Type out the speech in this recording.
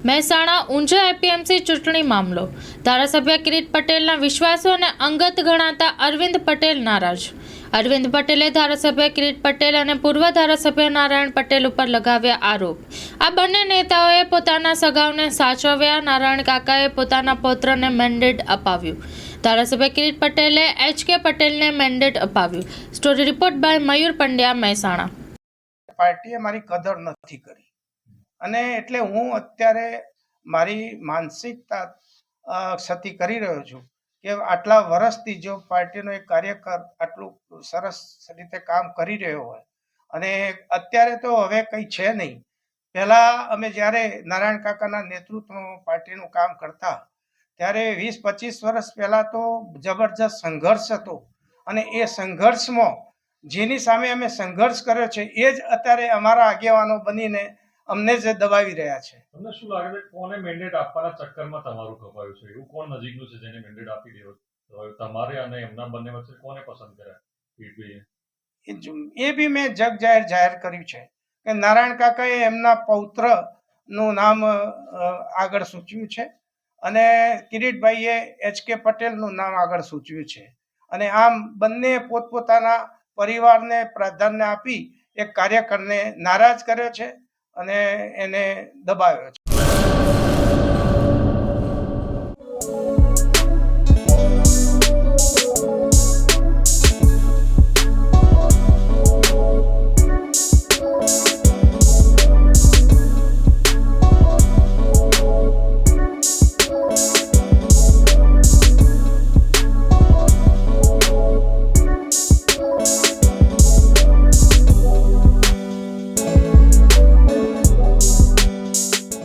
Mehsana Unjha APMC ચૂંટણી મામલો. ધારાસભ્ય કિરીટ પટેલના વિશ્વાસુ અને અંગત ગણાતા અરવિંદ પટેલ નારાજ. અરવિંદ પટેલે ધારાસભ્ય કિરીટ પટેલ અને પૂર્વ ધારાસભ્ય નારાયણ પટેલ ઉપર લગાવ્યા આરોપ. આ બંને નેતાઓએ પોતાના સગાઓને સાચવ્યા. નારાયણ કાકાએ પોતાના પૌત્રને મેન્ડેટ અપાવ્યું. ધારાસભ્ય કિરીટ પટેલે એચ.કે. પટેલને મેન્ડેટ અપાવ્યું. સ્ટોરી રિપોર્ટ બાય મયુર પંડ્યા, મહેસાણા. પાર્ટીએ મારી કદર નથી કરી અને એટલે હું અત્યારે મારી માનસિકતા ક્ષતિ કરી રહ્યો છું કે આટલા વર્ષથી જો પાર્ટીનો એક કાર્યકર આટલું સરસ રીતે કામ કરી રહ્યો હોય અને અત્યારે તો હવે કંઈ છે નહીં. પહેલાં અમે જ્યારે નારાયણ કાકાના નેતૃત્વમાં પાર્ટીનું કામ કરતા ત્યારે 20-25 વર્ષ પહેલાં તો જબરજસ્ત સંઘર્ષ હતો અને એ સંઘર્ષમાં જેની સામે અમે સંઘર્ષ કર્યો છે એ જ અત્યારે અમારા આગેવાનો બનીને અમને જ દબાવી રહ્યા છે. તમને શું લાગે છે કોને મેન્ડેટ આપવાના ચક્કરમાં તમારું કપાયું છે? એવું કોણ નજીકનું છે જેને મેન્ડેટ આપી દેવો તમારે અને એમના બંને વચ્ચે કોને પસંદ કર્યા? એ બી મેં જગ જાહેર કર્યું છે કે નારાયણ કાકાએ એમના પૌત્રનું નામ આગળ સૂચવ્યું છે અને કિરીટભાઈએ એચ.કે. પટેલનું નામ આગળ સૂચવ્યું છે અને આમ બંને પોતપોતાના પરિવારને પ્રાધાન્ય આપી એક કાર્યકરને નારાજ કર્યો છે અને એને દબાવ્યો છે.